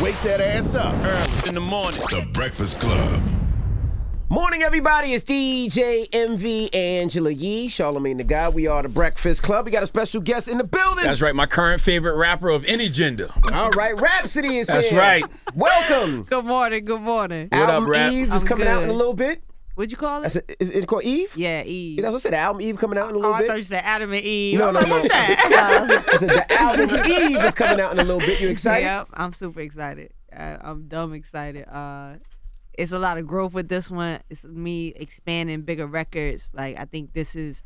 Wake that ass up. Early in the morning. The Breakfast Club. Morning, everybody. It's DJ MV Angela Yee, Charlamagne the Guy. We are the Breakfast Club. We got a special guest in the building. That's right, my current favorite rapper of any gender. All right, Rapsody is That's here. right. Welcome. Good morning. Good morning. What Album up, Rap? Eve is I'm coming out in a good. little bit. What'd you call it? Is it called Eve? Yeah, Eve. That's what I said. The album Eve coming out in a little I bit. thought you said Adam and Eve. No. What's that? I said the album Eve is coming out in a little bit. You excited? Yeah, I'm super excited. I'm dumb excited. It's a lot of growth with this one. It's me expanding bigger records. Like, I think this is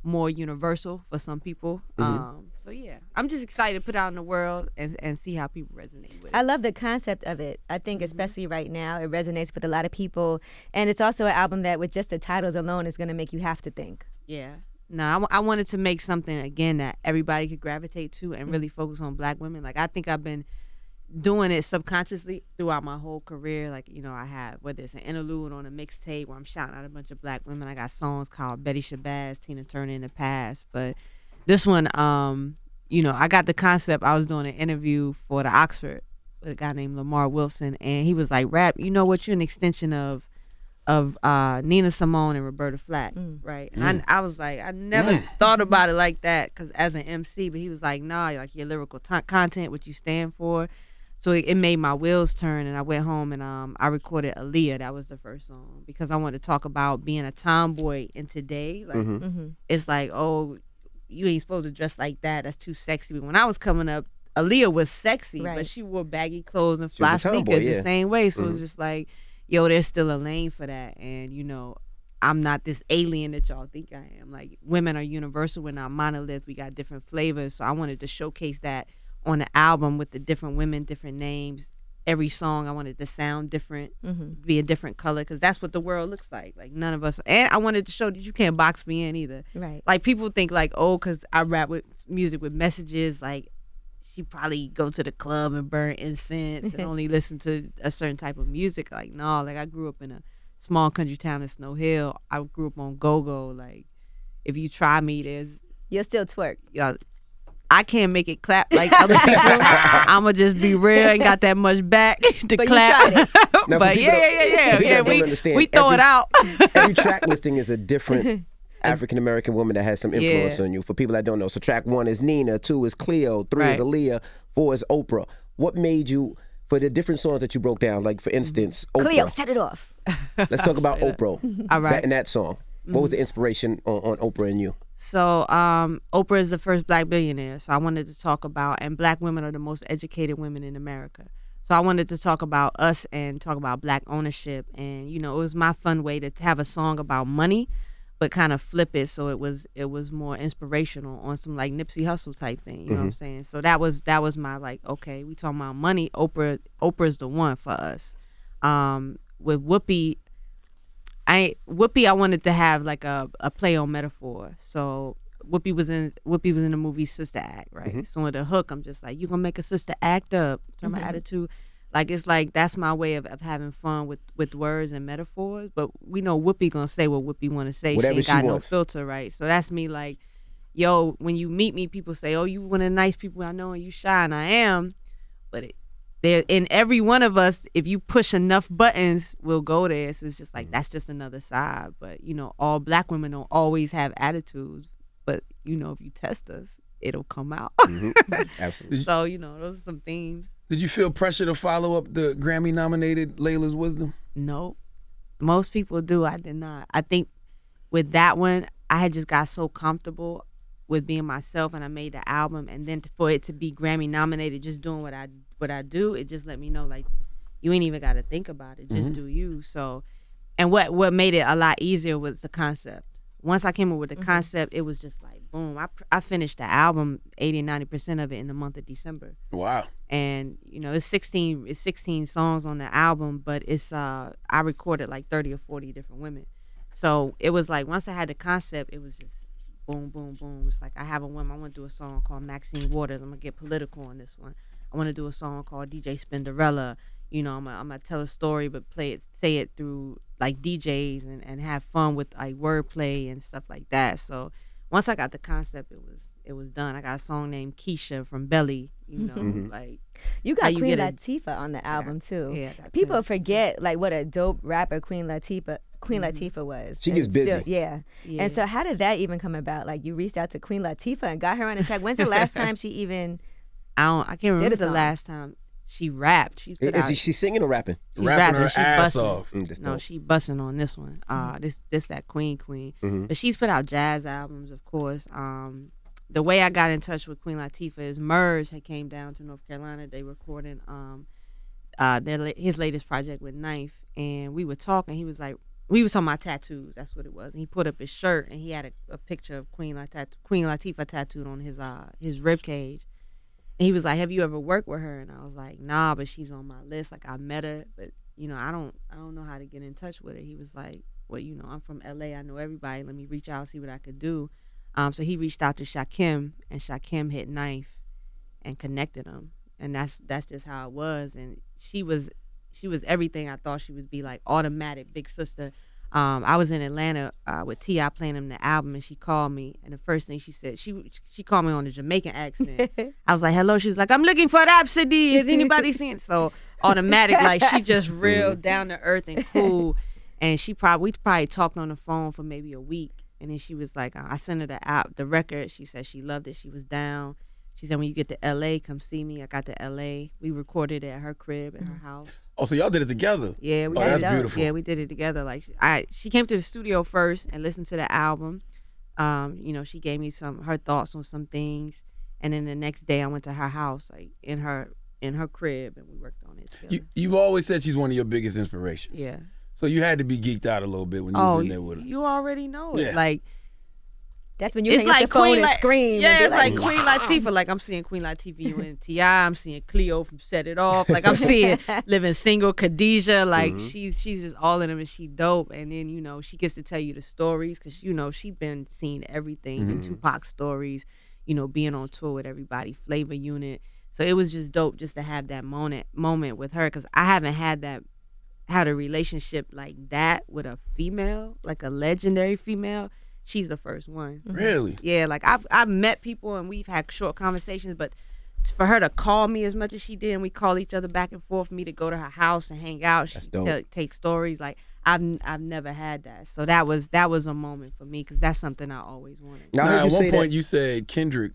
more universal for some people. So yeah, I'm just excited to put it out in the world and see how people resonate with it. I love the concept of it. I think especially right now, it resonates with a lot of people. And it's also an album that with just the titles alone is going to make you have to think. Yeah. No, I wanted to make something, again, that everybody could gravitate to and really focus on Black women. Like, I think I've been doing it subconsciously throughout my whole career. Like, you know, I have, whether it's an interlude on a mixtape where I'm shouting out a bunch of Black women. I got songs called Betty Shabazz, Tina Turner in the Past. But this one, you know, I got the concept. I was doing an interview for the Oxford with a guy named Lamar Wilson, and he was like, "Rap, you know what? You're an extension of Nina Simone and Roberta Flack, right?" And I was like, I never thought about it like that, because as an MC, but he was like, "Nah, like your lyrical content, what you stand for." So it made my wheels turn, and I went home and I recorded Aaliyah. That was the first song, because I wanted to talk about being a tomboy in today. Like, it's like, oh, you ain't supposed to dress like that. That's too sexy. But when I was coming up, Aaliyah was sexy, Right. but she wore baggy clothes and She was fly a tomboy, sneakers yeah. the same way. So it was just like, yo, there's still a lane for that. And, you know, I'm not this alien that y'all think I am. Like, women are universal. We're not monoliths. We got different flavors. So I wanted to showcase that on the album with the different women, different names. Every song I wanted to sound different, be a different color, because that's what the world looks like. Like, none of us. And I wanted to show that you can't box me in either. Right. Like, people think like, oh, because I rap with music with messages, like she probably go to the club and burn incense and only listen to a certain type of music. Like, no, like I grew up in a small country town in Snow Hill. I grew up on go-go. Like, if you try me, there's, You'll still twerk. y'all, I can't make it clap like other people. I'ma just be real. Ain't got that much back to But you clap. tried it. Now, for But people yeah. that don't We understand, throw it out. Every track listing is a different African American woman that has some influence Yeah. on you. For people that don't know, so track 1 is Nina, 2 is Cleo, 3 is Right. Aaliyah, 4 is Oprah. What made you, for the different songs that you broke down, like for instance, Oprah. Cleo, set it off. Let's talk about Oprah. All right. In that song. What was the inspiration on Oprah and you? So Oprah is the first Black billionaire. So I wanted to talk about, and Black women are the most educated women in America. So I wanted to talk about us and talk about Black ownership. And, you know, it was my fun way to have a song about money, but kind of flip it so it was more inspirational on some like Nipsey Hussle type thing. You know what I'm saying? So that was my, like, okay, we talking about money. Oprah's the one for us. With Whoopi, I wanted to have like a play on metaphor. So Whoopi was in the movie Sister Act, right? So with the hook, I'm just like, you gonna make a sister act up? Turn my attitude. Like, it's like, that's my way of having fun with words and metaphors. But we know Whoopi gonna say what Whoopi wanna say. Whatever she ain't got she no wants. filter, right? So that's me, like, yo, when you meet me, people say, oh, you one of the nice people I know and you shy, and I am. But there, in every one of us, if you push enough buttons, we'll go there. So it's just like, that's just another side. But, you know, all Black women don't always have attitudes. But, you know, if you test us, it'll come out. Absolutely. So, you know, those are some themes. Did you feel pressure to follow up the Grammy-nominated Layla's Wisdom? No. Most people do. I did not. I think with that one, I had just got so comfortable with being myself, and I made the album, and then for it to be Grammy nominated, just doing what I do, it just let me know, like, you ain't even got to think about it, just do you. So, and what made it a lot easier was the concept. Once I came up with the concept, it was just like boom. I finished the album 80-90% of it in the month of December. Wow. And you know, it's 16 songs on the album, but it's I recorded like 30 or 40 different women. So it was like, once I had the concept, it was just boom, boom, boom. It's like, I have a woman. I want to do a song called Maxine Waters. I'm gonna get political on this one. I want to do a song called DJ Spinderella. You know, I'm gonna tell a story, but say it through like DJs and have fun with like wordplay and stuff like that. So once I got the concept, it was done. I got a song named Keisha from Belly. You know, like You how got you Queen get Latifah on the album too. Yeah, I got People Queen forget like what a dope rapper Queen Latifah was. She gets And busy. Yeah. Yeah. And so how did that even come about? Like you reached out to Queen Latifah and got her on the track. When's the last time she even I can't remember the song. last time she rapped. She's put out, Is she singing or rapping? she's Rapping her she ass busting. off. That's No, dope. she busting on this one. This that Queen. But she's put out jazz albums, of course. The way I got in touch with Queen Latifah is Murs had came down to North Carolina. They recording his latest project with Knife, and we were talking. He was like, we was talking about tattoos. That's what it was. And he put up his shirt, and he had a picture of Queen Latifah tattooed on his rib cage. And he was like, "Have you ever worked with her?" And I was like, "Nah, but she's on my list. Like I met her, but you know, I don't know how to get in touch with her." He was like, "Well, you know, I'm from LA. I know everybody. Let me reach out, see what I could do." So he reached out to Shakim, and Shakim hit Knife and connected them. And that's just how it was. And she was everything I thought she would be, like automatic big sister. I was in Atlanta with T.I. playing him the album, and she called me, and the first thing she said, she called me on a Jamaican accent. I was like, "Hello." She was like, "I'm looking for Rapsody. Is anybody seen it?" So automatic, like she just real down to earth and cool. And we probably talked on the phone for maybe a week, and then she was like, I sent her the record. She said she loved it. She was down. She said, "When you get to LA, come see me." I got to LA. We recorded it at her crib, at her house. Oh, so y'all did it together? Yeah, we Oh, did that's it. beautiful. Yeah, we did it together. Like she came to the studio first and listened to the album. You know, she gave me her thoughts on some things, and then the next day I went to her house, like in her crib, and we worked on it together. You've always said she's one of your biggest inspirations. Yeah. So you had to be geeked out a little bit when you was in there with her. You already know it. Yeah. Like That's when you it's hang up like the phone Queen, and scream. Yeah, and be it's like Queen Latifah. Like I'm seeing Queen Latifah and T.I. I'm seeing Cleo from Set It Off. Like I'm seeing Living Single, Khadijah. Like she's just all of them, and she dope. And then you know she gets to tell you the stories because you know she's been seeing everything, the Tupac stories. You know, being on tour with everybody, Flavor Unit. So it was just dope just to have that moment with her because I haven't had a relationship like that with a female, like a legendary female. She's the first one. Really? Yeah, like I've met people and we've had short conversations, but for her to call me as much as she did, and we call each other back and forth, me to go to her house and hang out, That's she dope. take stories. Like I've never had that, so that was a moment for me because that's something I always wanted. Now, I Now, heard at you one say point that. you said Kendrick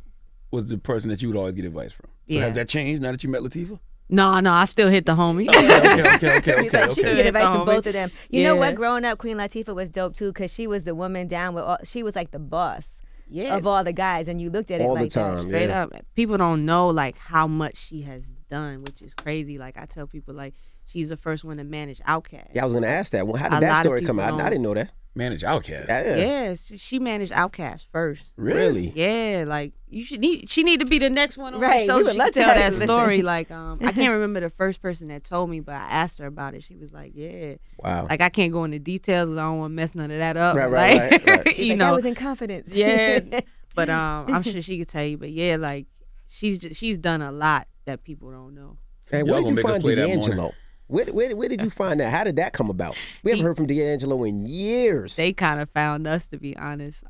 was the person that you would always get advice from. So Yeah. has that changed now that you met Latifah? No, I still hit the homie. Okay. She's like, she can get advice from homie. both of them. You know Yeah. what? Growing up, Queen Latifah was dope too because she was the woman down with all. She was like the boss Yeah. of all the guys, and you looked at it All like the time. Straight Yeah. up. People don't know like how much she has done, which is crazy. Like I tell people like she's the first one to manage Outkast. Yeah, I was gonna ask that. Well, how A did that lot of story come people out? I don't- didn't know that. Manage Outkast. Yeah. Yeah, she managed Outkast first. Really? Yeah, like she need to be the next one on Right, the show. we So would she love could to tell have that her listen. story. Like I can't remember the first person that told me, but I asked her about it. She was like, "Yeah." Wow. Like I can't go into details. 'Cause I don't want to mess none of that up. Right, Like, right. She's you like, know, that was in confidence. yeah. But I'm sure she could tell you. But yeah, like she's done a lot that people don't know. And Y'all where did gonna you make us find play that morning. D'Angelo? Where did you find that? How did that come about? We haven't heard from D'Angelo in years. They kind of found us, to be honest.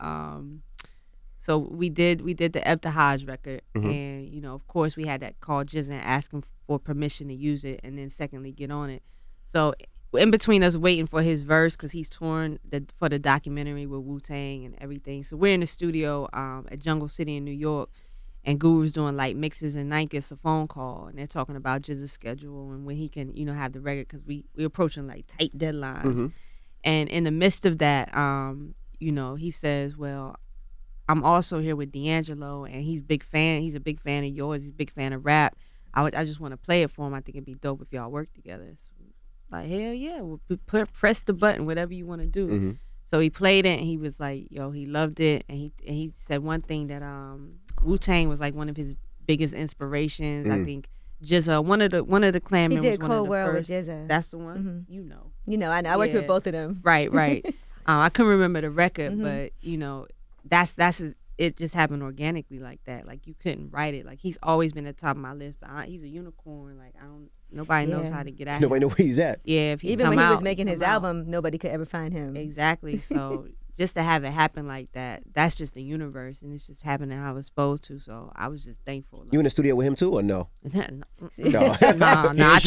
So we did the Ebtahaj record, and you know, of course, we had that call Jizza and ask him for permission to use it, and then secondly, get on it. So in between us waiting for his verse, because he's touring for the documentary with Wu-Tang and everything. So we're in the studio at Jungle City in New York, and Guru's doing like mixes, and Nike gets a phone call, and they're talking about Jizza's schedule and when he can, you know, have the record, because we're approaching like tight deadlines. And in the midst of that, you know, he says, "Well, I'm also here with D'Angelo, and he's a big fan of yours. He's a big fan of rap. I just want to play it for him. I think it'd be dope if y'all work together." So, like, hell yeah, we'll press the button, whatever you want to do. So he played it, and he was like, yo, he loved it, and he said one thing that Wu-Tang was like one of his biggest inspirations. I think Jizza, one of the clan He members, did one of Cold the World with first. Jizza. That's the one. You know. You know, I worked with Yeah. both of them. Right. I couldn't remember the record, but you know, it just happened organically like that. Like you couldn't write it. Like he's always been at the top of my list, but he's a unicorn. Like nobody knows Yeah. how to get at him. Nobody know where he's at. Yeah, if he Even come when he out, was making his come out. album, nobody could ever find him. Exactly. So just to have it happen like that, that's just the universe, and it's just happening how it's supposed to. So I was just thankful. You in the studio with him too, or no? No, I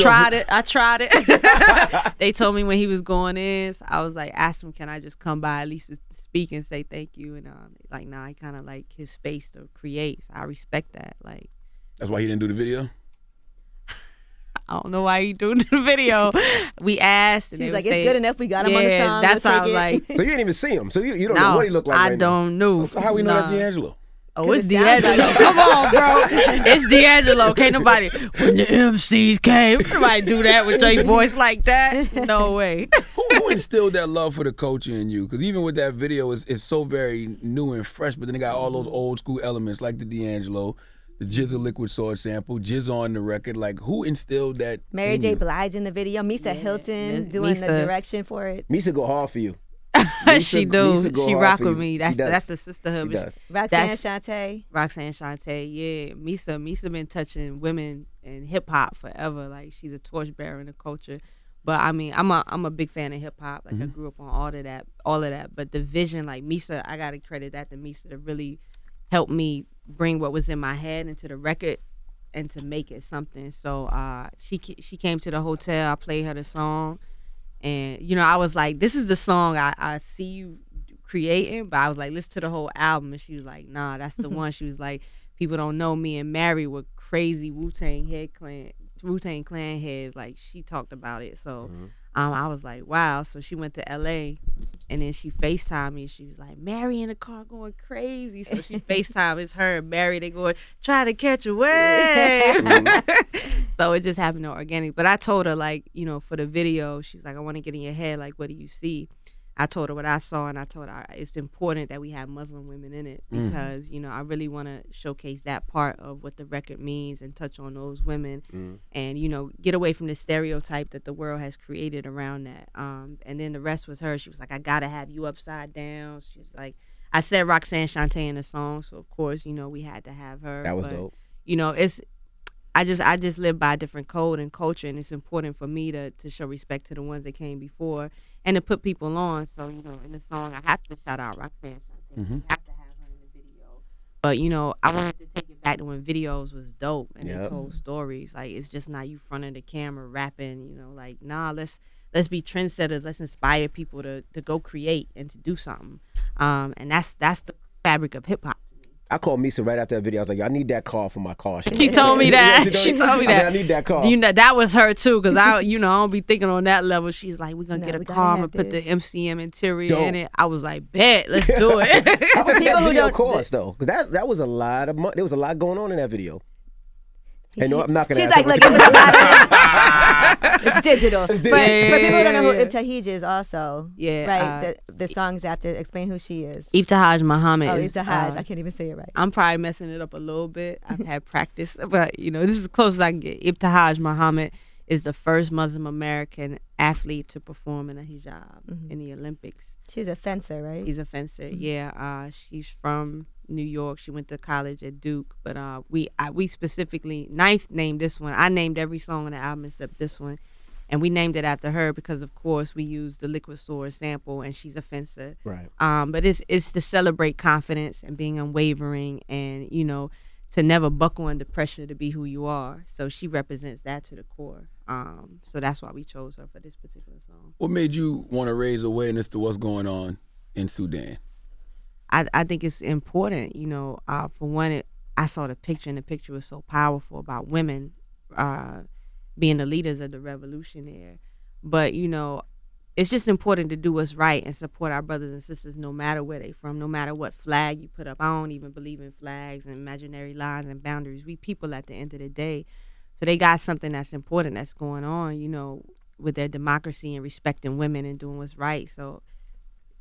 tried it. They told me when he was going in, so I was like, ask him, can I just come by at least to speak and say thank you? And like, nah, he kind of like his space to create. So I respect that. Like, That's why he didn't do the video? I don't know why he doing the video. We asked. And She was they like, would it's say, good enough. We got him on the song. That's We'll how I take was it. like. So you didn't even see him. So you don't No, know what he looked like I right don't know. So how we know that's D'Angelo? Oh, it's 'Cause it sounds D'Angelo. like- Come on, bro. It's D'Angelo. Can't nobody. When the MCs came, nobody do that with your voice like that. No way. Who instilled that love for the culture in you? Because even with that video, it's so very new and fresh, but then it got all those old school elements like the D'Angelo, the Jizzle Liquid Sword sample, Jizz on the record. Like, who instilled that Mary in J. you? Blige in the video. Misa Hilton Miss- doing the Misa. direction for it. Misa go hard for you. She do. Misa go She hard rock for with you. me. She That's does. the sisterhood. She but does. Roxanne That's- Shante. Roxanne Shante, yeah. Misa been touching women and hip hop forever. Like, she's a torchbearer in the culture. But I mean, I'm a big fan of hip hop. Like, I grew up on all of that. But the vision, like Misa, I gotta credit that to Misa to really help me bring what was in my head into the record and to make it something. So she came to the hotel. I played her the song, and I was like, this is the song I see you creating, but I was like, listen to the whole album, and she was like, nah, that's the one. She was like, people don't know me and Mary were crazy Wu-Tang Clan heads. Like, she talked about it. So I was like, wow. So she went to LA, and then she FaceTimed me, and she was like, Mary in the car going crazy. So she FaceTime, it's her and Mary, they going, try to catch a wave. So it just happened organic. But I told her, like, for the video, she's like, I want to get in your head, like, what do you see? I told her what I saw, and I told her it's important that we have Muslim women in it because, I really want to showcase that part of what the record means and touch on those women and, get away from the stereotype that the world has created around that. And then the rest was her. She was like, I got to have you upside down. She was like, I said Roxanne Shante in the song, so of course, we had to have her. That was dope. It's I just live by a different code and culture, and it's important for me to show respect to the ones that came before and to put people on. So, in the song, I have to shout out Roxanne Shante. I have to have her in the video. But, I wanted to take it back to when videos was dope and they told stories. Like, it's just not you front of the camera rapping, like, nah, let's be trendsetters. Let's inspire people to go create and to do something. And that's the fabric of hip hop. I called Misa right after that video. I was like, I need that car for my car. She told me that. She told me that. I need that car. That was her too, because I don't be thinking on that level. She's like, we're gonna get a we gotta car, I'm have gonna put the this. MCM interior Dope. in it. I was like, bet, let's do it. How much did people that who video don't- cost though? 'Cause that was a lot of money. There was a lot going on in that video. And no, I'm not gonna. She's ask like, her look, what it was a lot of it's digital. For people who don't know who Yeah. Ibtihaj is also, Yeah, right? The songs after, explain who she is. Ibtihaj Muhammad. Oh, is, Ibtihaj. I can't even say it right. I'm probably messing it up a little bit. I've had practice, but this is as close as I can get. Ibtihaj Muhammad is the first Muslim American athlete to perform in a hijab in the Olympics. She was a fencer, right? She's a fencer. Yeah, she's from New York. She went to college at Duke, but we specifically Ninth named this one. I named every song on the album except this one, and we named it after her because, of course, we used the Liquid Sword sample, and she's a fencer. Right. But it's to celebrate confidence and being unwavering, and to never buckle under pressure to be who you are. So she represents that to the core. So that's why we chose her for this particular song. What made you want to raise awareness to what's going on in Sudan? I think it's important, for one, I saw the picture, and the picture was so powerful about women being the leaders of the revolution there. But, it's just important to do what's right and support our brothers and sisters no matter where they from, no matter what flag you put up. I don't even believe in flags and imaginary lines and boundaries. We people at the end of the day. So they got something that's important that's going on, with their democracy and respecting women and doing what's right. So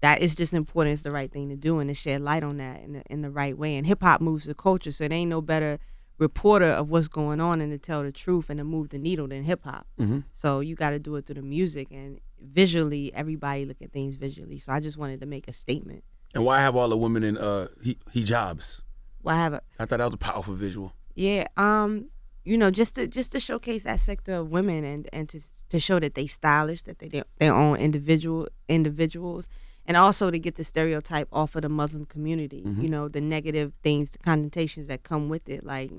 that is just important. It's the right thing to do, and to shed light on that in the right way. And hip hop moves the culture, so there ain't no better reporter of what's going on and to tell the truth and to move the needle than hip hop. So you got to do it through the music, and visually, everybody look at things visually. So I just wanted to make a statement. And why have all the women in hijabs? Well, I thought that was a powerful visual. Yeah, just to showcase that sector of women and to show that they stylish, that they their own individuals, and also to get the stereotype off of the Muslim community. You know, the negative things, the connotations that come with it. Like,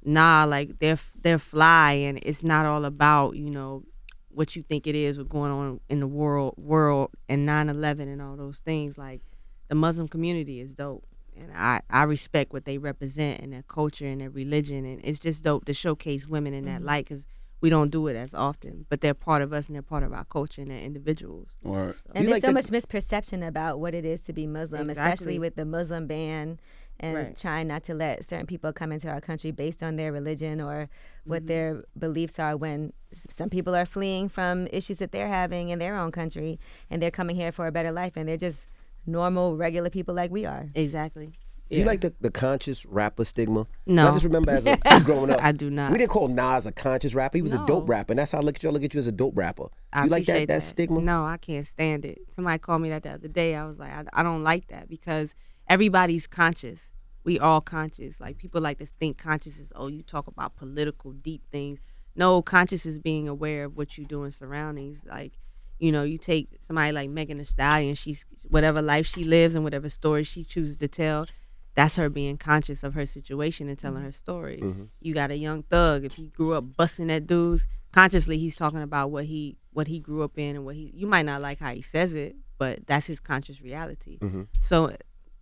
nah, like they're fly, and it's not all about, you know, what you think it is, what's going on in the world and 9/11 and all those things. Like, the Muslim community is dope, and I respect what they represent and their culture and their religion, and it's just dope to showcase women in that light, because we don't do it as often, but they're part of us and they're part of our culture and they're individuals. Or And there's so much misperception about what it is to be Muslim, Exactly. especially with the Muslim ban and trying not to let certain people come into our country based on their religion or what their beliefs are, when some people are fleeing from issues that they're having in their own country and they're coming here for a better life, and they're just normal, regular people like we are. Exactly. Do you like the conscious rapper stigma? No. I just remember as a kid growing up, I do not. we didn't call Nas a conscious rapper. He was a No. dope rapper, and that's how I look at you as a dope rapper. I You like appreciate that stigma? No, I can't stand it. Somebody called me that the other day. I was like, I don't like that, because everybody's conscious. We all conscious. Like, people like to think conscious is, oh, you talk about political, deep things. No, conscious is being aware of what you do in surroundings. Like, you know, you take somebody like Megan Thee Stallion, she's whatever life she lives and whatever story she chooses to tell, that's her being conscious of her situation and telling her story. You got a Young Thug, if he grew up busting at dudes, consciously he's talking about what he grew up in, and you might not like how he says it, but that's his conscious reality. So,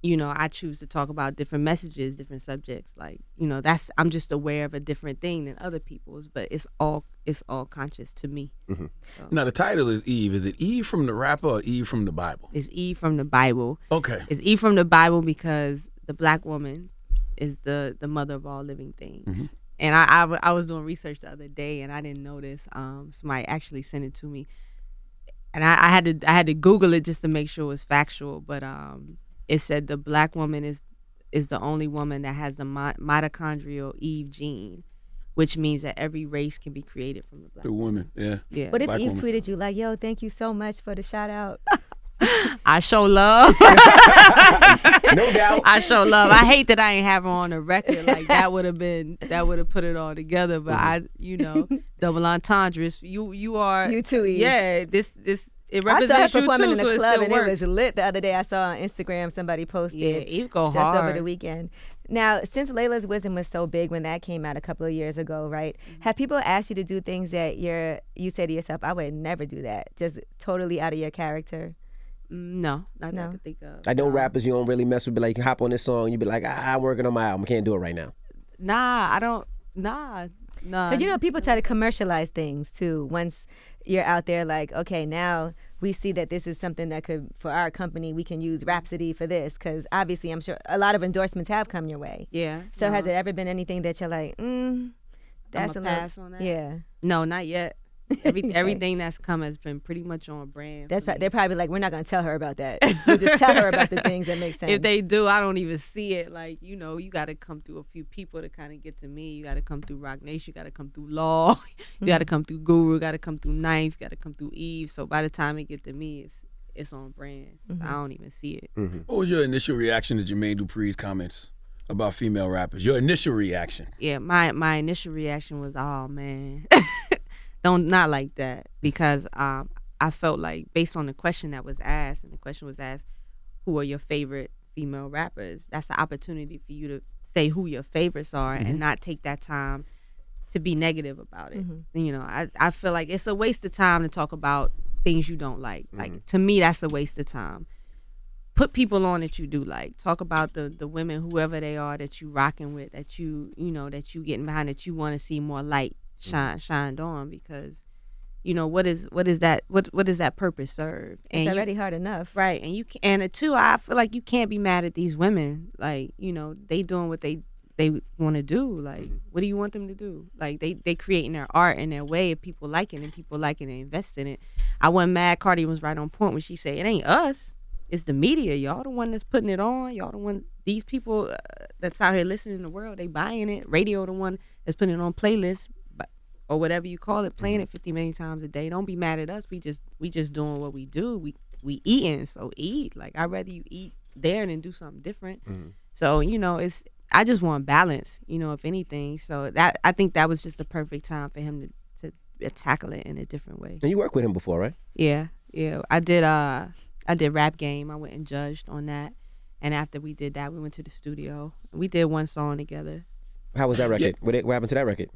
you know, I choose to talk about different messages, different subjects. Like, you know, I'm just aware of a different thing than other people's, but it's all conscious to me. So. Now, the title is Eve. Is it Eve from the rapper or Eve from the Bible? It's Eve from the Bible. Okay. It's Eve from the Bible because the black woman is the mother of all living things. And I was doing research the other day, and I didn't know this. Somebody actually sent it to me, and I had to Google it just to make sure it was factual. But it said the black woman is the only woman that has the mitochondrial Eve gene, which means that every race can be created from the black woman. Yeah. Yeah. What if Black Eve woman. tweeted you like, yo, thank you so much for the shout out? I show love. No doubt. I show love. I hate that I ain't have her on the record. Like, that would have put it all together. But I, you know, double entendres. You are. You too, Eve. Yeah. This it I saw her represents you performing too, in so the it club, still and works. it was lit the other day. I saw on Instagram somebody posted Yeah, Eve go just hard. over the weekend. Now, since Layla's Wisdom was so big when that came out a couple of years ago, right? Have people asked you to do things that you say to yourself, I would never do that, just totally out of your character? No, not that I No. could think of. I know rappers you don't really mess with, be like, you hop on this song, you be like, I'm working on my album, I can't do it right now. Nah, I don't. Nah. Because, you know, people try to commercialize things, too. Once you're out there, like, okay, now we see that this is something that could, for our company, we can use Rapsody for this. Because, obviously, I'm sure a lot of endorsements have come your way. Yeah. So has it ever been anything that you're like, that's a little... pass on that? Yeah. No, not yet. Everything that's come has been pretty much on brand. They're probably like, we're not going to tell her about that. We'll just tell her about the things that make sense. If they do, I don't even see it. Like, you know, you got to come through a few people to kind of get to me. You got to come through Rock Nation. You got to come through Law. You got to come through Guru. You got to come through Ninth. You got to come through Eve. So by the time it get to me, it's on brand. So I don't even see it. What was your initial reaction to Jermaine Dupri's comments about female rappers? Your initial reaction? Yeah, my initial reaction was, oh, man. Not like that, because I felt like, based on the question that was asked, and the question was asked, who are your favorite female rappers? That's the opportunity for you to say who your favorites are and not take that time to be negative about it. You know, I feel like it's a waste of time to talk about things you don't like. Like, to me, that's a waste of time. Put people on that you do like. Talk about the women, whoever they are, that you rocking with, that you getting behind, that you want to see more light shined on, because, you know, what is that purpose serve? And it's already hard enough, right? And two, I feel like you can't be mad at these women. Like, you know, they doing what they want to do. Like, what do you want them to do? Like, they creating their art in their way, if people like it, and people like it and invest in it. I wasn't mad. Cardi was right on point when she said, it ain't us, it's the media. Y'all the one that's putting it on. Y'all the one, these people that's out here listening in the world, they buying it. Radio the one that's putting it on playlists, or whatever you call it, playing it 50 million times a day. Don't be mad at us. We just doing what we do. We eating, so eat. Like, I'd rather you eat there than do something different. So, you know, I just want balance, you know, if anything. So that, I think that was just the perfect time for him to tackle it in a different way. And you worked with him before, right? Yeah. I did I did Rap Game. I went and judged on that. And after we did that, we went to the studio. We did one song together. How was that record? What happened to that record?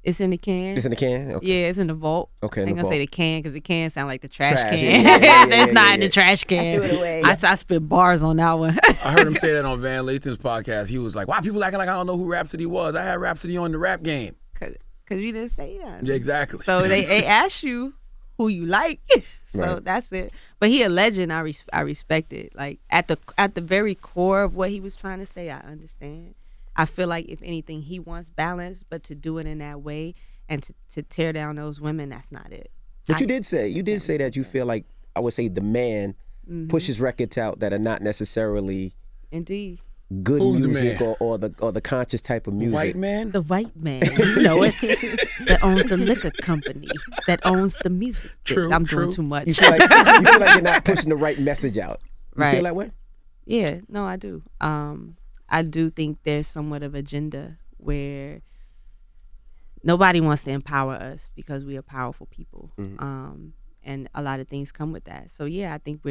It's in the can. It's in the can? Okay. Yeah, it's in the vault. Okay, I ain't gonna say the can because the can sound like the trash Trash, can. yeah, It's not in the trash can. I threw it away. I spit bars on that one. I heard him say that on Van Lathan's podcast. He was like, "Why people acting like I don't know who Rapsody was? I had Rapsody on the Rap Game." Cause you didn't say that. Yeah, exactly. So they asked you who you like. So Right. that's it. But he a legend. I respect it. Like at the very core of what he was trying to say, I understand. I feel like if anything, he wants balance, but to do it in that way and to tear down those women, that's not it. But you did say that you feel like, I would say, the man pushes records out that are not necessarily Indeed. good Who's the music man? or the conscious type of music. White man? The white man, you know it, that owns the liquor company, that owns the music. True, I'm true. doing too much. You feel like you're not pushing the right message out. You Right. feel that way? Yeah, no, I do. I do think there's somewhat of agenda where nobody wants to empower us because we are powerful people. And a lot of things come with that. So yeah, I think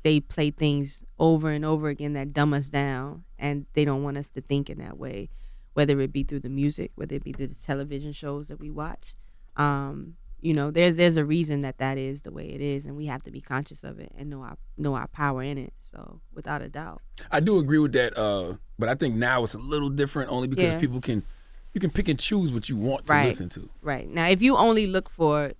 they play things over and over again that dumb us down, and they don't want us to think in that way, whether it be through the music, whether it be through the television shows that we watch. You know, there's a reason that is the way it is, and we have to be conscious of it and know our power in it. So without a doubt, I do agree with that, but I think now it's a little different only because you can pick and choose what you want to listen to. Right. Now, if you only look for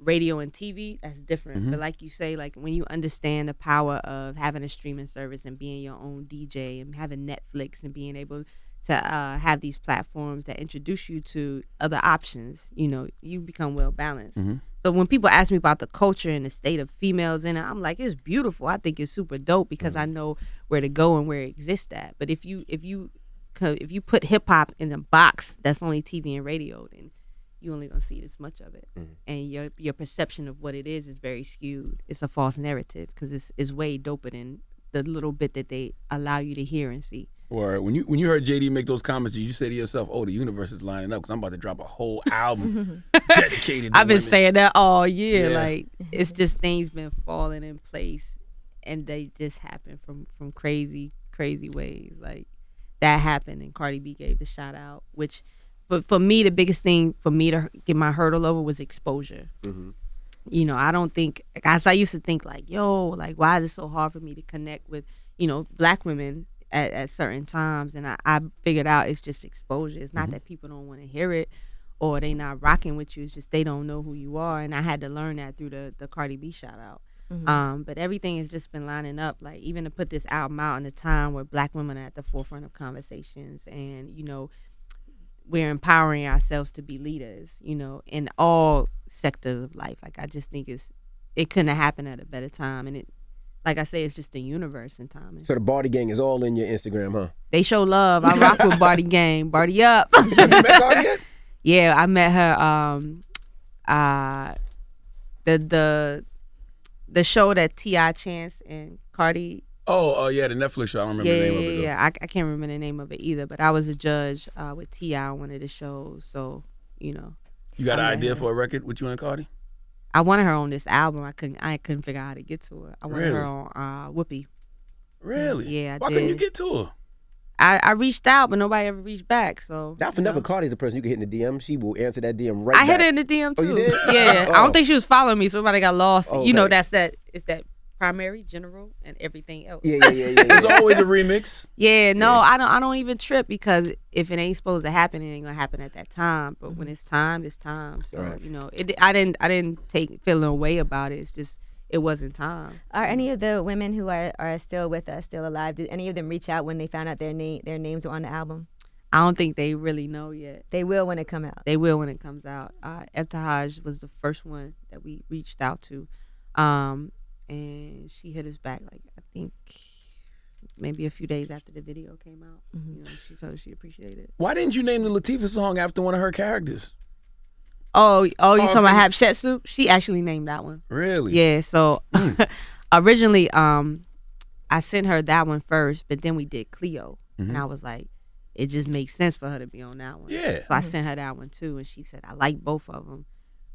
radio and TV, that's different. But like you say, like when you understand the power of having a streaming service and being your own DJ and having Netflix and being able to have these platforms that introduce you to other options, you know, you become well balanced. So when people ask me about the culture and the state of females in it, I'm like, it's beautiful. I think it's super dope because I know where to go and where it exists at. But if you put hip hop in a box that's only TV and radio, then you only gonna see this much of it, and your perception of what it is very skewed. It's a false narrative because it's way doper than the little bit that they allow you to hear and see. Or when you heard JD make those comments, did you say to yourself, "Oh, the universe is lining up because I'm about to drop a whole album dedicated to I've been women." saying that all year. Yeah. Like it's just things been falling in place, and they just happen from crazy ways. Like that happened, and Cardi B gave the shout out, which. But for me, the biggest thing for me to get my hurdle over was exposure. You know, I don't think, as I used to think, like, yo, like, why is it so hard for me to connect with, you know, black women at certain times? And I figured out it's just exposure. It's not that people don't want to hear it or they not rocking with you. It's just they don't know who you are. And I had to learn that through the Cardi B shout out. But everything has just been lining up, like even to put this album out in a time where black women are at the forefront of conversations, and, you know, we're empowering ourselves to be leaders, you know, in all sectors of life. Like I just think it couldn't have happened at a better time, and it, like I say, it's just the universe and timing. So the Barty Gang is all in your Instagram, huh? They show love. I rock with Barty Gang. Barty up. Have you met Cardi yet? Yeah, I met her. The show that T.I. Chance and Cardi. Oh, yeah, the Netflix show. I don't remember the name of it, though. Yeah. I can't remember the name of it either, but I was a judge with T.I. on one of the shows, so, you know. You got an met idea her. for a record with you and Cardi? I wanted her on this album. I couldn't figure out how to get to her. I wanted Really? her on Whoopi. Really? Yeah, I Why did. couldn't you get to her? I reached out, but nobody ever reached back. So Not for you know. nothing. Cardi's a person you can hit in the DM. She will answer that DM right I back. hit her in the DM Oh, too. you did? Yeah, Oh. I don't think she was following me. Somebody got lost. Oh, You know, okay. it's that primary, general, and everything else. Yeah. There's always a remix. Yeah, no, I don't even trip because if it ain't supposed to happen, it ain't gonna happen at that time. But when it's time, it's time. So Right. you know, I didn't feel no way about it. It's just it wasn't time. Are any of the women who are still with us, still alive, did any of them reach out when they found out their names were on the album? I don't think they really know yet. They will when it come out. They will when it comes out. Ebtahaj was the first one that we reached out to. And she hit us back, like, I think maybe a few days after the video came out. You know, she told us she appreciated it. Why didn't you name the Latifah song after one of her characters? Oh, you talking okay. about Hatshepsut? She actually named that one. Really? Yeah, so originally I sent her that one first, but then we did Cleo. And I was like, it just makes sense for her to be on that one. Yeah. So I sent her that one too, and she said, I like both of them,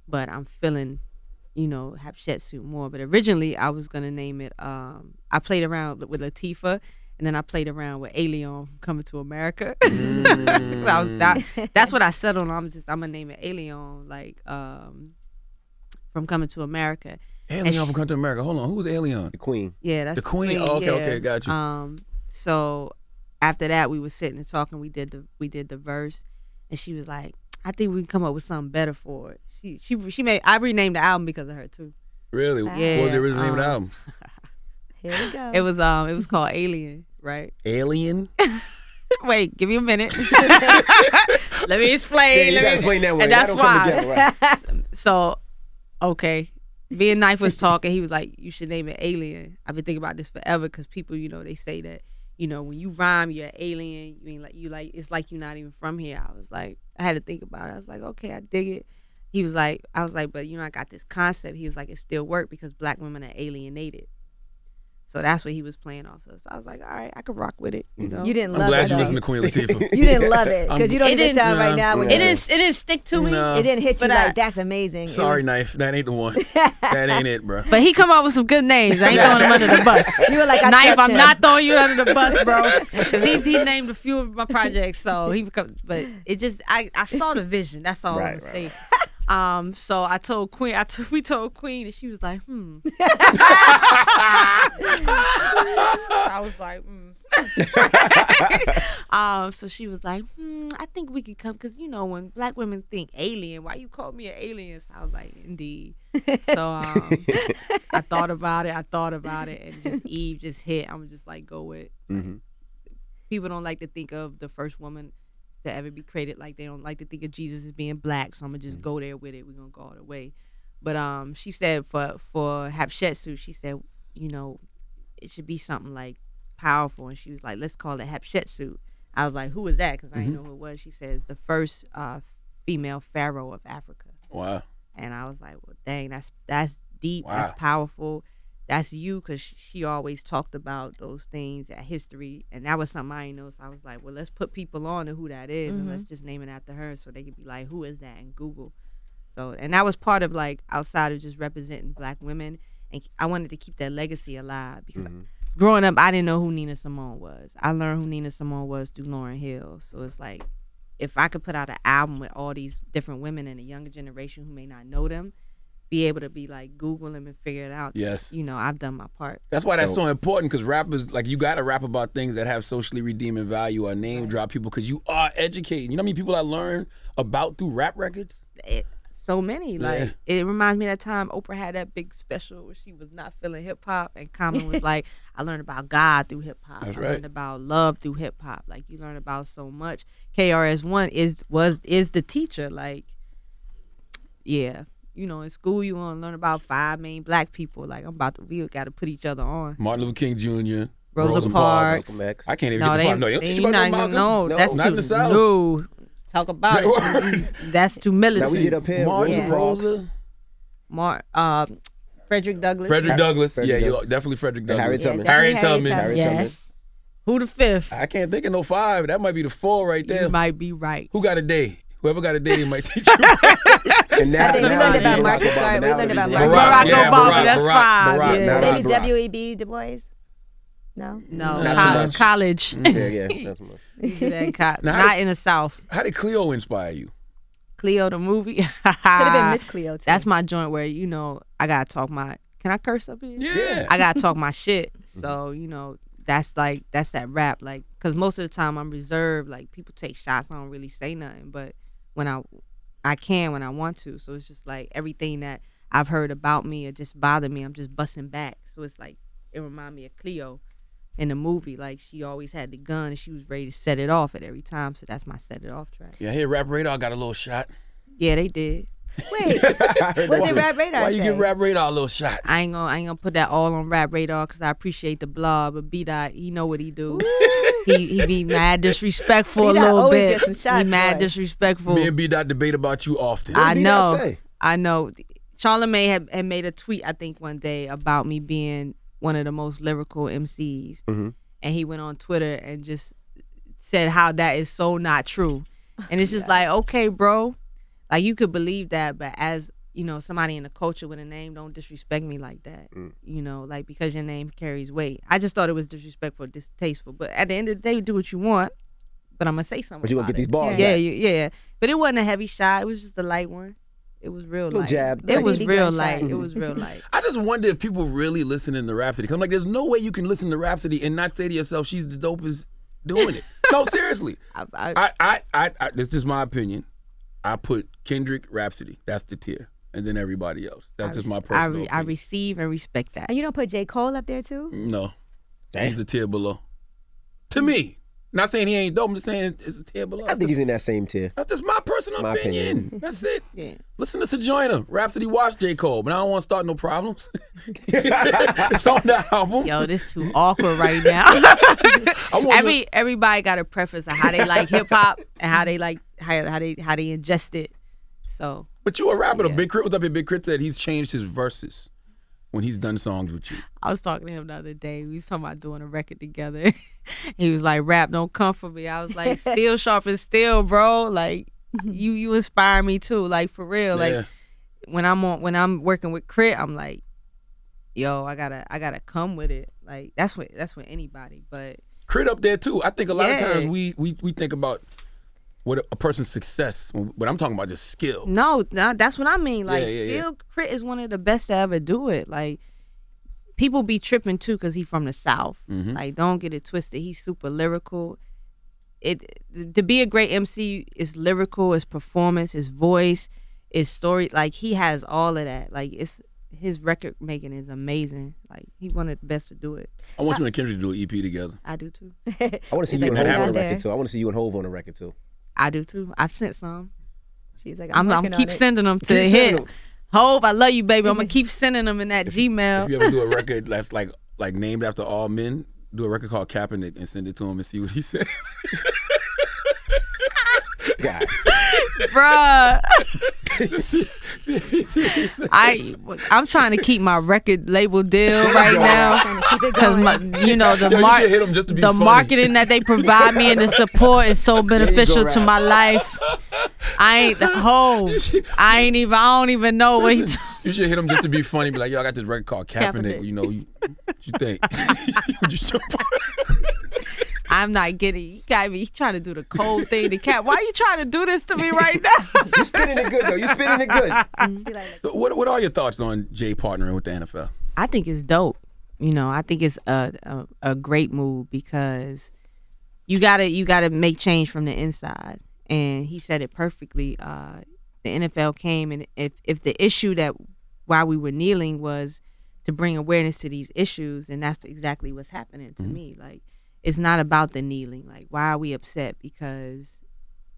but I'm feeling Hatshepsut more. But originally I was gonna name it. I played around with Latifah, and then I played around with Alien from Coming to America. That's what I settled on. I'm gonna name it Alien, like from Coming to America. Alien from Coming to America. Hold on, who's Alien? The Queen. Yeah, that's The Queen. Oh, okay, yeah. okay, got you. So after that, we were sitting and talking. We did the verse, and she was like, "I think we can come up with something better for it." She made. I renamed the album because of her too. Really? Yeah. What was the original name of the album? Here we go. It was called Alien, right? Alien. Wait, give me a minute. Let me explain. Yeah, you gotta explain that one. And that's That don't come why. together, right? So, okay. Me and Knife was talking. He was like, "You should name it Alien." I've been thinking about this forever because people, they say that, when you rhyme, you're an alien. You mean it's like you're not even from here. I was like, I had to think about it. I was like, okay, I dig it. I was like, but I got this concept. He was like, it still work because black women are alienated. So that's what he was playing off of. So I was like, all right, I could rock with it. You didn't I'm love glad it. you though. listen to Queen Latifah. You didn't love it because you don't It even didn't- sound right now. When Yeah. you It didn't stick to me. No. it didn't hit you But like that's amazing. It Sorry, was- Knife. That ain't the one. That ain't it, bro. But he come up with some good names. I ain't throwing him under the bus. You were like, I Knife, trust I'm him. not throwing you under the bus, bro. Because he named a few of my projects, so but it just I saw the vision. That's all I'm gonna say. So I told Queen. We told Queen, and she was like, I was like, so she was like, I think we could come because when black women think alien, why you call me an alien? So I was like, indeed. So I thought about it, and just Eve just hit. I'm just like, go with. Mm-hmm. People don't like to think of the first woman to ever be created. Like they don't like to think of Jesus as being black. So I'm gonna just go there with it. We're gonna go all the way. But she said for Hatshepsut, she said, it should be something like powerful, and she was like, let's call it Hatshepsut. I was like, who is that? Because I didn't know who it was. She says the first female pharaoh of Africa. Wow. And I was like, well, dang, that's deep. Wow. That's powerful. That's you, because she always talked about those things, that history, and that was something I didn't know. So I was like, well, let's put people on to who that is, and let's just name it after her, so they could be like, who is that? And Google. So, and that was part of like outside of just representing black women, and I wanted to keep that legacy alive because growing up, I didn't know who Nina Simone was. I learned who Nina Simone was through Lauryn Hill. So it's like, if I could put out an album with all these different women in the younger generation who may not know them, be able to be like Google them and figure it out. Yes. I've done my part. That's why that's so important, because rappers, like, you got to rap about things that have socially redeeming value or name drop people, because you are educating. You know how many people I learned about through rap records? So many. Like, it reminds me of that time Oprah had that big special where she was not feeling hip hop, and Common was like, I learned about God through hip hop. That's I right. learned about love through hip hop. Like, you learn about so much. KRS-One is the teacher. Like, yeah. In school you want to learn about 5 main black people. Like, we got to put each other on. Martin Luther King Jr., Rosa Parks. Malcolm X. I can't even No, get the five. No, they don't teach you about Malcolm. No, that's not too. in the South. No, talk about it. That's too militant. Now we get up here. Martin Rosa Rosa. Frederick Douglass. Frederick Douglass. Frederick Yeah, Douglass. definitely Frederick And Harriet Douglass. Tubman. Harriet Tubman. Harriet Tubman. Yes. Who the fifth? I can't think of no 5. That might be the 4 right there. You might be right. Who got a day? Whoever got a day, they might teach you. And now, I think we now learned we about Barack Marcus Obama. Garvey. We Now learned we about do Marcus that. Barack yeah, Obama, that's Barack, 5. Barack, Yeah. Barack. Maybe Barack. W.E.B. Du Bois? No? No, Not too college. much. College. Yeah, that's much. You do that in Now, not in the South. How did Cleo inspire you? Cleo the movie. Could Could have been Miss Cleo, too. That's my joint where, I got to talk my, can I curse up here? Yeah. I got to talk my shit. So, that's that rap. Like, because most of the time I'm reserved. Like, people take shots. I don't really say nothing. But when I can when I want to. So it's just like everything that I've heard about me, it just bothered me. I'm just busting back. So it's like, it reminded me of Cleo in the movie. Like, she always had the gun and she was ready to set it off at every time. So that's my set it off track. Yeah, here Rap Radar got a little shot. Yeah, they did. Wait, what did Rap Radar Why say? you give Rap Radar a little shot? I ain't gonna put that all on Rap Radar because I appreciate the blog, but B-Dot, he know what he do. he be mad disrespectful a B-Dot little always bit. get some shots, He mad boy. disrespectful. Me and B-Dot debate about you often. I What did know. B-Dot say? I know. Charlamagne had made a tweet, I think, one day about me being one of the most lyrical MCs. Mm-hmm. And he went on Twitter and just said how that is so not true. And it's just like, okay, bro, like, you could believe that, but as somebody in the culture with a name, don't disrespect me like that. Like because your name carries weight. I just thought it was disrespectful, distasteful. But at the end of the day, do what you want. But I'm gonna say something. But you gonna get these balls Yeah, back. yeah. But it wasn't a heavy shot. It was just a light one. It was real light. Jab. It was BB real gun light. shot. It was real light. I just wonder if people really listening to Rapsody. Cause I'm like, there's no way you can listen to Rapsody and not say to yourself, she's the dopest doing it. No, seriously. This is just my opinion. I put Kendrick, Rapsody. That's the tier. And then everybody else. That's just my personal opinion. I receive and respect that. And you don't put J. Cole up there too? No. Damn. He's a tier below. To me. Not saying he ain't dope. I'm just saying it's a tier below. I think he's in that same tier. That's just my personal My opinion. That's it. Yeah. Listen to Sojourner. Rhapsody watched J. Cole, but I don't want to start no problems. It's on the album. Yo, this too awkward right now. Everybody got a preference of how they like hip hop and how they like how they ingest it. So. But you a rapper. Yeah. Big Crit was up here. Big Crit said he's changed his verses when he's done songs with you. I was talking to him the other day. We was talking about doing a record together. He was like, "Rap don't come for me." I was like, "Steel sharp as steel, bro. Like, you inspire me too. Like for real. Yeah. Like when I'm working with Crit, I'm like, yo, I gotta come with it. Like that's what anybody. But Crit up there too. I think a lot of Yeah. times we think about what a person's success, but I'm talking about just skill. no, that's what I mean. Like Yeah. still, Crit is one of the best to ever do it. Like. People be tripping too because he's from the South. Mm-hmm. Like, don't get it twisted. He's super lyrical. To be a great MC is lyrical, is performance, is voice, is story. Like he has all of that. Like his record making is amazing. Like he's one of the best to do it. I want you and Kendrick to do an EP together. I do too. I want to see He's you and like, Hov "Put it on a out there." record too. I want to see you and Hov on a record too. I do too. I've sent some. She's like, I'm working keep on it. sending them to Keep hit. sending 'em. Hov, I love you, baby. I'm gonna keep sending them in that Gmail. If you ever do a record that's like named after all men, do a record called Kaepernick and send it to him and see what he says. God. Bruh. See if he says. I'm trying to keep my record label deal right now. Trying to keep it Because going. the Yo, you should hit him just to be the funny. marketing that they provide me and the support is so beneficial to Rap. my life. I don't even know what he. You should hit him just to be funny. Be like, yo, I got this record called Kaepernick. Kaepernick. You know, what you think? Would you jump on? I'm not getting. You got me trying to do the cold thing to Cap. Why are you trying to do this to me right now? You spinning it good though. You spinning it good. She like, So what are your thoughts on Jay partnering with the NFL? I think it's dope. I think it's a great move because you gotta make change from the inside. And he said it perfectly. The NFL came, and if the issue that why we were kneeling was to bring awareness to these issues, and that's exactly what's happening to me. Like, it's not about the kneeling. Like, why are we upset? Because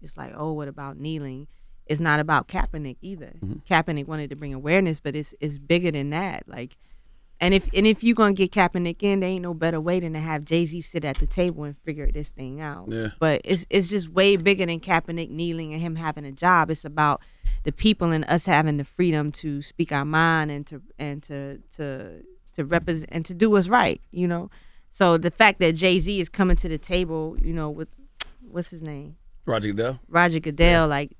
it's like, oh, what about kneeling? It's not about Kaepernick either. Kaepernick wanted to bring awareness, but it's bigger than that. Like, and if you're gonna get Kaepernick in, there ain't no better way than to have Jay-Z sit at the table and figure this thing out. Yeah. But it's just way bigger than Kaepernick kneeling and him having a job. It's about the people and us having the freedom to speak our mind and to represent and to do what's right. So the fact that Jay-Z is coming to the table, with what's his name? Roger Goodell? Roger Goodell, like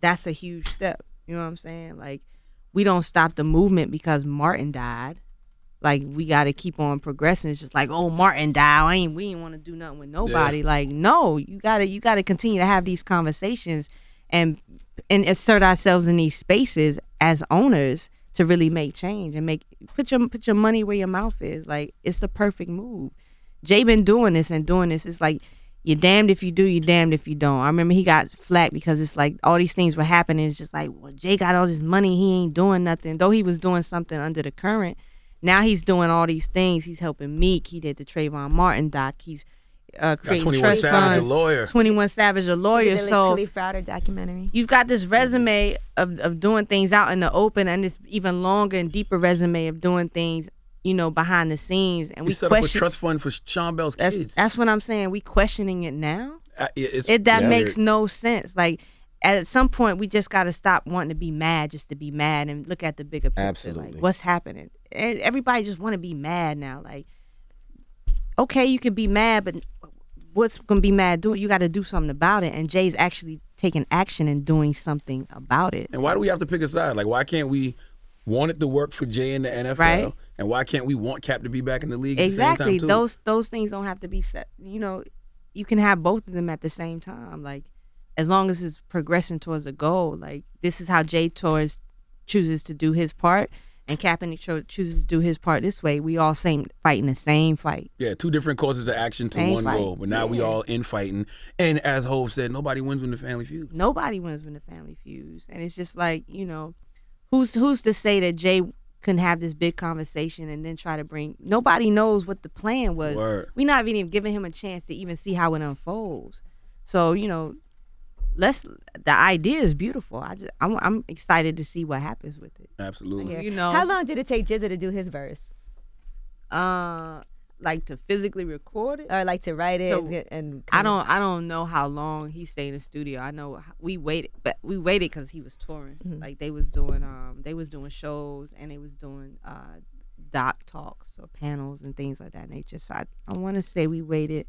that's a huge step. You know what I'm saying? Like we don't stop the movement because Martin died. Like we got to keep on progressing. It's just like, oh, Martin died. We ain't want to do nothing with nobody. Yeah. Like no, you gotta continue to have these conversations and assert ourselves in these spaces as owners to really make change and put your money where your mouth is. Like it's the perfect move. Jay been doing this. It's like you're damned if you do, you're damned if you don't. I remember he got flack because it's like all these things were happening. It's just like, well, Jay got all this money, he ain't doing nothing. Though he was doing something under the current. Now he's doing all these things. He's helping Meek. He did the Trayvon Martin doc. He's creating 21 trust Savage, funds. a lawyer. 21 Savage, a lawyer. the So Khalif Browder documentary. you've got this resume of doing things out in the open, and this even longer and deeper resume of doing things, behind the scenes. And We we set up a question. trust fund for Sean Bell's kids. That's what I'm saying. We questioning it now. It's That weird. makes no sense. Like at some point, we just got to stop wanting to be mad just to be mad and look at the bigger picture. Absolutely. Like what's happening? Everybody just want to be mad now. Like, okay, you can be mad, but what's gonna be mad? Do it. You got to do something about it. And Jay's actually taking action and doing something about it. And why do we have to pick a side? Like, why can't we want it to work for Jay in the NFL? Right. And why can't we want Cap to be back in the league Exactly. at the same time too? Those things don't have to be set. You know, you can have both of them at the same time. Like, as long as it's progressing towards a goal. Like, this is how Jay chooses to do his part, and Kaepernick chooses to do his part this way. We all fighting the same fight. Yeah, two different courses of action to Same one fight. goal. But now we all infighting. And as Hov said, nobody wins when the family feuds. Nobody wins when the family feuds, and it's just like, you know, who's to say that Jay couldn't have this big conversation and then try to bring? Nobody knows what the plan was. Word. We're not even giving him a chance to even see how it unfolds. So, you know, the idea is beautiful. I'm excited to see what happens with it. Absolutely. You know, How long did it take Jizza to do his verse? like to physically record it, Or like to write it So, and I don't know how long he stayed in the studio. I know we waited because he was touring. Mhm. Like they was doing shows, and they was doing doc talks or panels and things like that nature. So I want to say we waited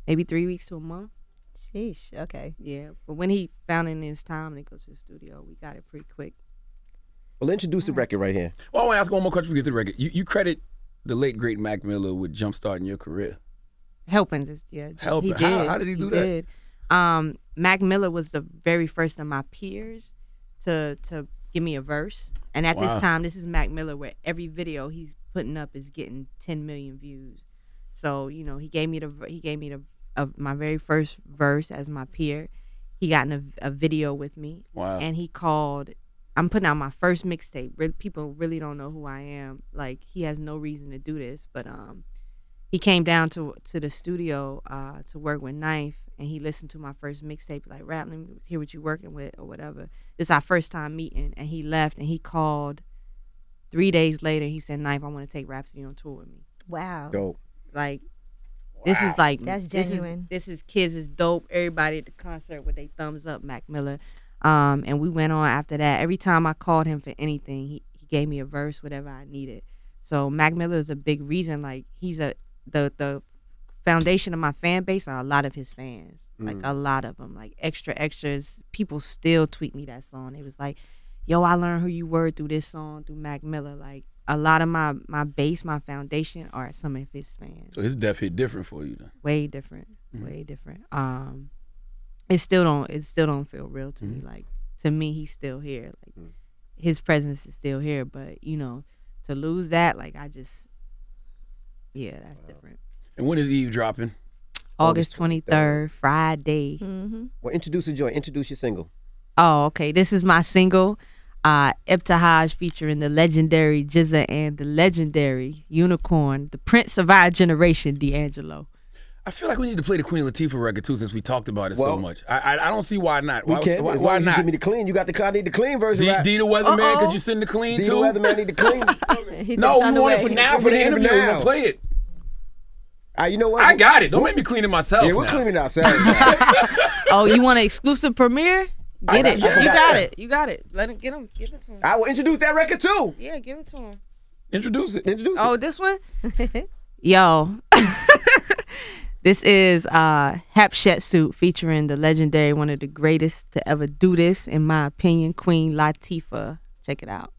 maybe 3 weeks to a month. Sheesh. Okay. Yeah, but when he found it in his time to go to the studio, we got it pretty quick. Well, introduce the record right here. Well, I want to ask one more question before we get to the record. You credit the late, great Mac Miller with jumpstarting your career. Helping this, yeah. Helping? He did. How did he do that? Did. Mac Miller was the very first of my peers to give me a verse. And at Wow. this time, this is Mac Miller, where every video he's putting up is getting 10 million views. So, you know, he gave me my very first verse as my peer. He got in a video with me. Wow. And he called. I'm putting out my first mixtape. People really don't know who I am. Like, he has no reason to do this, but he came down to the studio to work with Knife, and he listened to my first mixtape. Like, rap, let me hear what you're working with or whatever. This is our first time meeting, and he left, and he called 3 days later. He said, "Knife, I want to take Rapsody on tour with me." Wow. Dope. Like, this is like That's genuine. This is kids is dope. Everybody at the concert with their thumbs up, Mac Miller. And we went on after that. Every time I called him for anything, he gave me a verse, whatever I needed. So Mac Miller is a big reason. Like, he's the foundation of my fan base are a lot of his fans. Like, a lot of them. Like, extras. People still tweet me that song. It was like, yo, I learned who you were through this song, through Mac Miller. Like, a lot of my base, my foundation are some of his fans. So his death hit different for you then. Way different. Way different. It still don't feel real to me. Like, to me, he's still here. Like, his presence is still here. But, you know, to lose that, like, that's different. And when is Eve dropping? August 23rd, Friday. Mm-hmm. Well, introduce the joint. Introduce your single. Oh, okay. This is my single, Ibtihaj, featuring the legendary Jizza and the legendary Unicorn, the Prince of our generation, D'Angelo. I feel like we need to play the Queen Latifah record too, since we talked about it so Well, much. I don't see why not. We Why, can. why, As why long as you not? give me the clean. You got the. I need the clean version. D the Weatherman, could you send the clean D the too? Weatherman need the clean. He said No, it's we on the want it way. for now, We for the need it for interview. We're now. gonna play it. You know what? I got it. Don't make me clean it myself. Yeah, we're now. cleaning ourselves. now. Oh, you want an exclusive premiere? Get it. I You forgot. got it. You got it. Let him give it to him. I will introduce that record too. Yeah, give it to him. Introduce it. Introduce Oh, it. this one? Yo. This is Hatshepsut featuring the legendary, one of the greatest to ever do this, in my opinion, Queen Latifah. Check it out.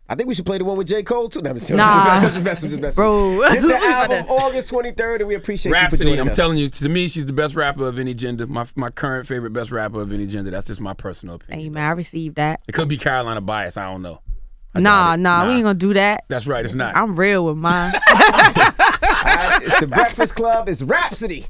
I think we should play the one with J. Cole too. No, I'm just joking. Nah. Just messing. Bro. Get the album August 23rd, and we appreciate you for Rapsody, joining I'm us. telling you, to me, she's the best rapper of any gender. My current favorite best rapper of any gender. That's just my personal opinion. Hey, man, I received that. It could be Carolina bias. I don't know. I Nah, doubt it. we ain't gonna do that. That's right. It's not. I'm real with mine. All right, it's the Breakfast Club. It's Rapsody.